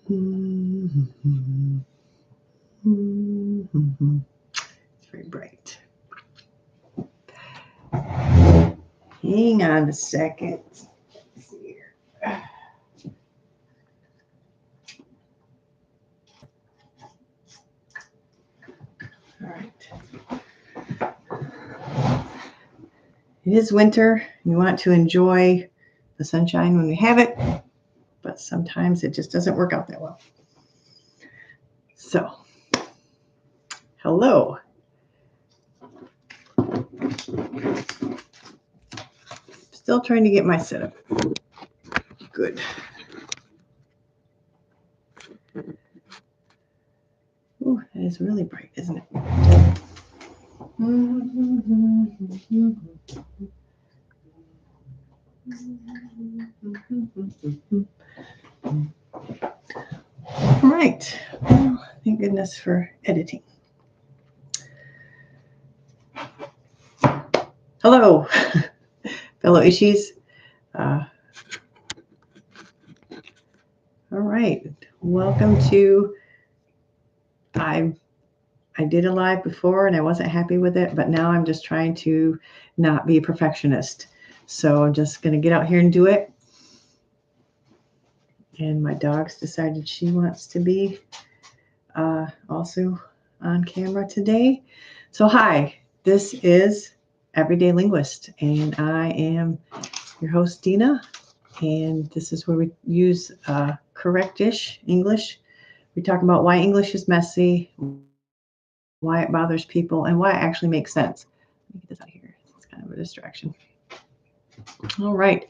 It's very bright. Hang on a second. Let's see here. All right. It is winter. We want to enjoy the sunshine when we have it, but sometimes it just doesn't work out that well. So, hello. Still trying to get my setup good. Ooh, that is really bright, isn't it? All right. Well, thank goodness for editing. Hello, fellow Ishies. All right. Welcome to, I did a live before and I wasn't happy with it, but now I'm just trying to not be a perfectionist. So I'm just going to get out here and do it. And my dog's decided she wants to be also on camera today. So hi, this is Everyday Linguist, and I am your host, Dina. And this is where we use correct-ish English. We talk about why English is messy, why it bothers people, and why it actually makes sense. Let me get this out of here. It's kind of a distraction. All right.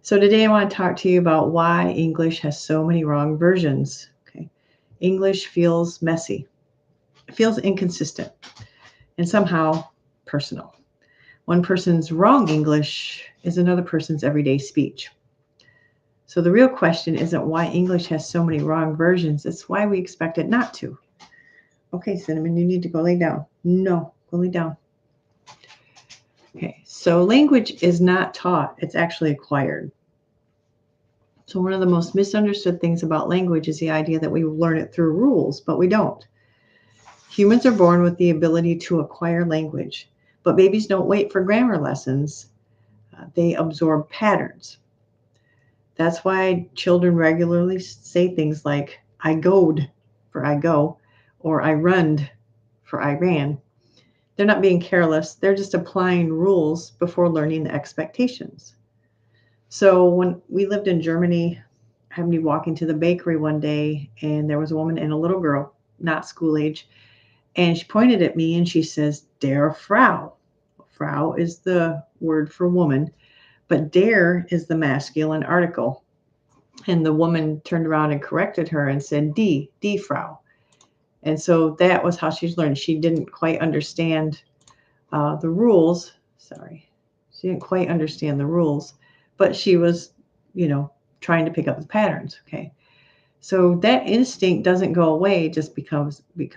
So today I want to talk to you about why English has so many wrong versions. Okay. English feels messy. It feels inconsistent and somehow personal. One person's wrong English is another person's everyday speech. So the real question isn't why English has so many wrong versions. It's why we expect it not to. Okay, Cinnamon, you need to go lay down. No, go lay down. Okay, so language is not taught. It's actually acquired. So one of the most misunderstood things about language is the idea that we learn it through rules, but we don't. Humans are born with the ability to acquire language, but babies don't wait for grammar lessons. They absorb patterns. That's why children regularly say things like, I goed for I go, or I runned for I ran. They're not being careless. They're just applying rules before learning the expectations. So when we lived in Germany, I happened to be walking to the bakery one day, and there was a woman and a little girl, not school age, and she pointed at me and she says, Der Frau. Frau is the word for woman, but der is the masculine article. And the woman turned around and corrected her and said, die Frau. And so that was how she's learned. She didn't quite understand the rules. Sorry. She didn't quite understand the rules, but she was, trying to pick up the patterns. Okay. So that instinct doesn't go away just because we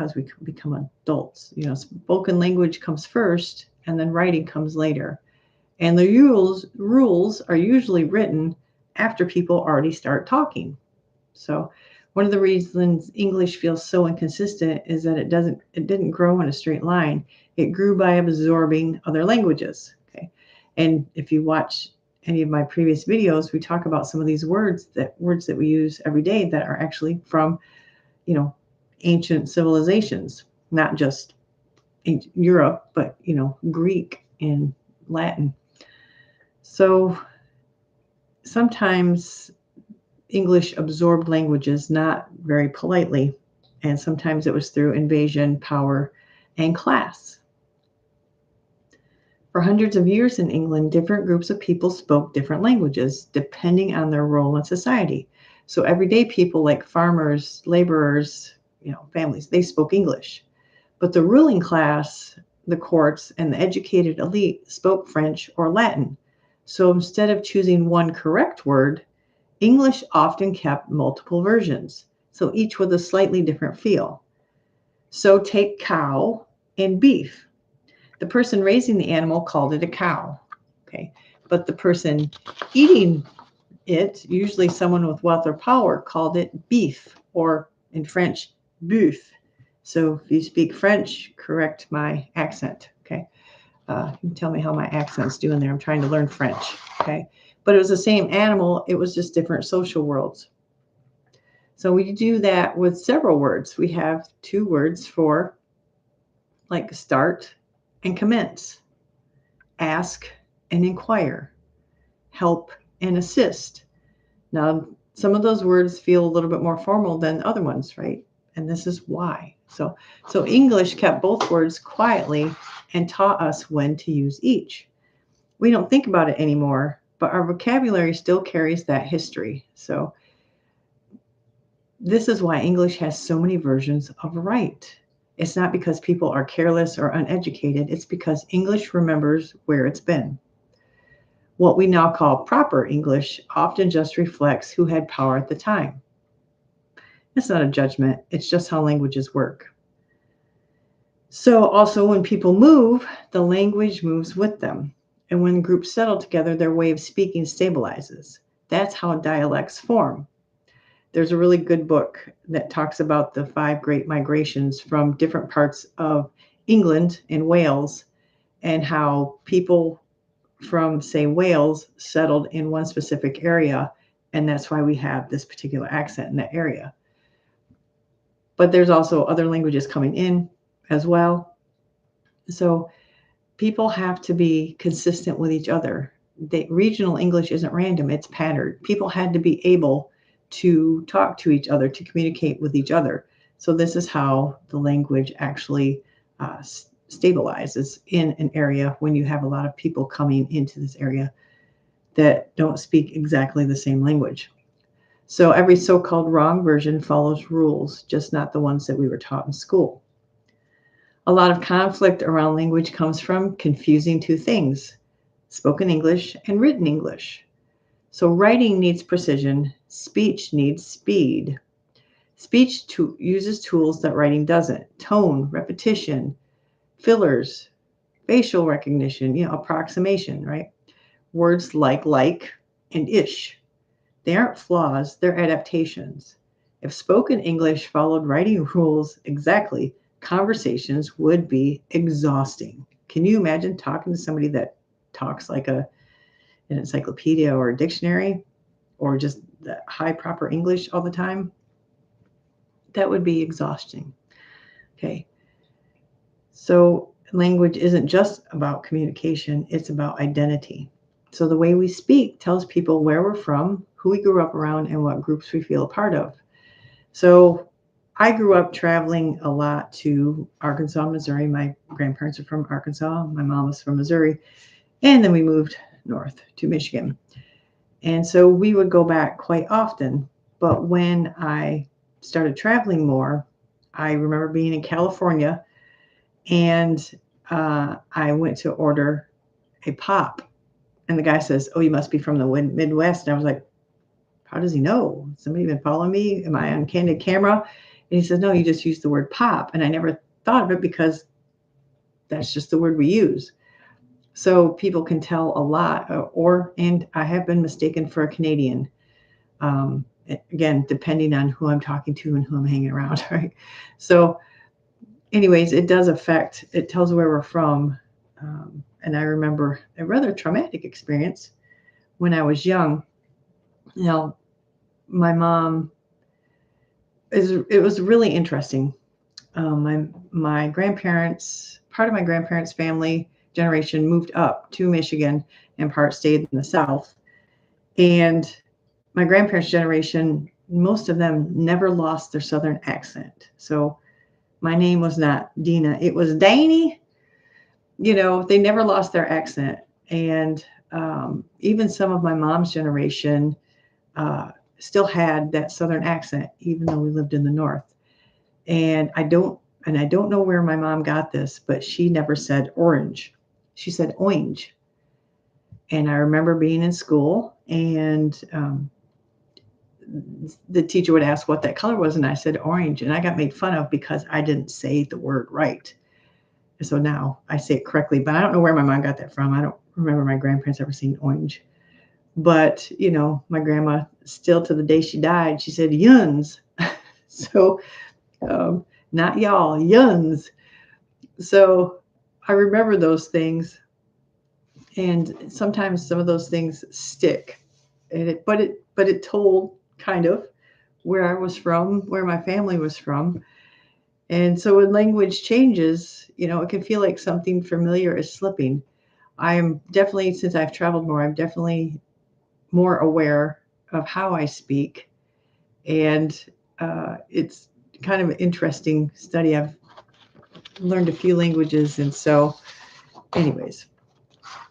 become adults. Spoken language comes first and then writing comes later. And the rules are usually written after people already start talking. So one of the reasons English feels so inconsistent is that it didn't grow in a straight line. It grew by absorbing other languages. Okay. And if you watch any of my previous videos, we talk about some of these words that we use every day that are actually from, ancient civilizations, not just Europe, but, Greek and Latin. So sometimes English absorbed languages not very politely, and sometimes it was through invasion, power, and class. For hundreds of years in England, different groups of people spoke different languages depending on their role in society. So everyday people like farmers, laborers, families, they spoke English. But the ruling class, the courts, and the educated elite spoke French or Latin. So instead of choosing one correct word, English often kept multiple versions, so each with a slightly different feel. So take cow and beef. The person raising the animal called it a cow, okay? But the person eating it, usually someone with wealth or power, called it beef. or in French, boeuf. So if you speak French, correct my accent. Okay. You can tell me how my accent's doing there. I'm trying to learn French. Okay. But it was the same animal. It was just different social worlds. So we do that with several words. We have 2 words for like start and commence, ask and inquire, help and assist. Now, some of those words feel a little bit more formal than other ones, right? And this is why. So English kept both words quietly and taught us when to use each. We don't think about it anymore, but our vocabulary still carries that history. So this is why English has so many versions of right. It's not because people are careless or uneducated. It's because English remembers where it's been. What we now call proper English often just reflects who had power at the time. It's not a judgment. It's just how languages work. So also when people move, the language moves with them. And when groups settle together, their way of speaking stabilizes. That's how dialects form. There's a really good book that talks about the 5 great migrations from different parts of England and Wales, and how people from, say, Wales settled in one specific area. And that's why we have this particular accent in that area. But there's also other languages coming in as well. So people have to be consistent with each other. The regional English isn't random, it's patterned. People had to be able to talk to each other, to communicate with each other. So this is how the language actually stabilizes in an area when you have a lot of people coming into this area that don't speak exactly the same language. So every so-called wrong version follows rules, just not the ones that we were taught in school. A lot of conflict around language comes from confusing 2 things, spoken English and written English. So writing needs precision, speech needs speed. Speech uses tools that writing doesn't: tone, repetition, fillers, facial recognition, approximation, right? Words like, and ish. They aren't flaws, they're adaptations. If spoken English followed writing rules exactly, conversations would be exhausting. Can you imagine talking to somebody that talks like an encyclopedia or a dictionary, or just the high proper English all the time? That would be exhausting. Okay. So language isn't just about communication, it's about identity. So the way we speak tells people where we're from, who we grew up around, and what groups we feel a part of. So I grew up traveling a lot to Arkansas, Missouri. My grandparents are from Arkansas. My mom was from Missouri. And then we moved north to Michigan. And so we would go back quite often. But when I started traveling more, I remember being in California, and I went to order a pop. And the guy says, "Oh, you must be from the Midwest." And I was like, "How does he know? Somebody been following me? Am I on candid camera?" And he says, "No, you just used the word pop." And I never thought of it because that's just the word we use. So people can tell a lot, and I have been mistaken for a Canadian. Again, depending on who I'm talking to and who I'm hanging around, right? So anyways, it does affect, it tells where we're from. And I remember a rather traumatic experience when I was young. Now, my mom, it was really interesting. My grandparents, part of my grandparents' family generation moved up to Michigan, and part stayed in the South. And my grandparents' generation, most of them never lost their Southern accent. So my name was not Dina, it was Danny. They never lost their accent. And even some of my mom's generation still had that Southern accent, even though we lived in the North. And I don't know where my mom got this, but she never said orange. She said orange. And I remember being in school, and the teacher would ask what that color was, and I said orange, and I got made fun of because I didn't say the word right. And so now I say it correctly, but I don't know where my mom got that from. I don't remember my grandparents ever saying orange. But, my grandma, still to the day she died, she said yuns. So, not y'all, yuns. So I remember those things, and sometimes some of those things stick. But it told kind of where I was from, where my family was from. And so when language changes, it can feel like something familiar is slipping. I am definitely, since I've traveled more, I'm definitely more aware of how I speak. And it's kind of an interesting study. I've learned a few languages. And so, anyways,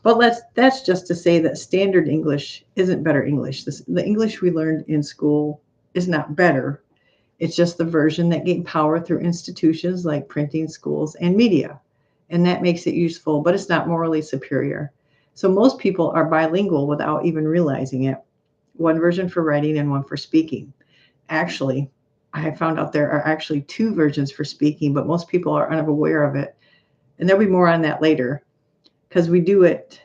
but that's just to say that standard English isn't better English. The English we learned in school is not better. It's just the version that gained power through institutions like printing, schools, and media. And that makes it useful, but it's not morally superior. So most people are bilingual without even realizing it. One version for writing and one for speaking. Actually, I have found out there are actually two versions for speaking, but most people are unaware of it. And there'll be more on that later because we do it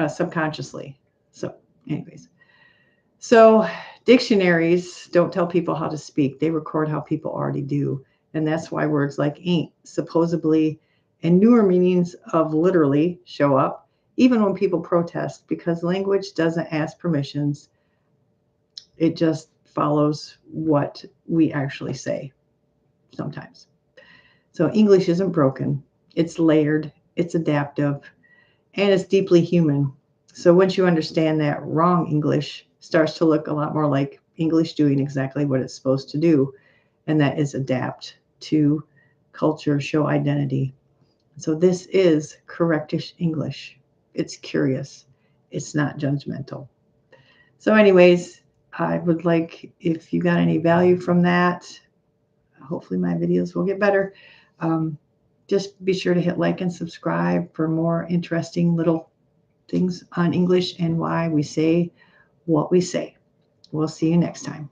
subconsciously. So, anyways. So dictionaries don't tell people how to speak. They record how people already do. And that's why words like ain't, supposably, and newer meanings of literally show up, even when people protest, because language doesn't ask permissions. It just follows what we actually say sometimes. So English isn't broken. It's layered, it's adaptive, and it's deeply human. So once you understand that, wrong English starts to look a lot more like English doing exactly what it's supposed to do, and that is adapt to culture, show identity. So this is correctish English. It's curious. It's not judgmental. So anyways, I would like, if you got any value from that, hopefully my videos will get better. Just be sure to hit like and subscribe for more interesting little things on English and why we say what we say. We'll see you next time.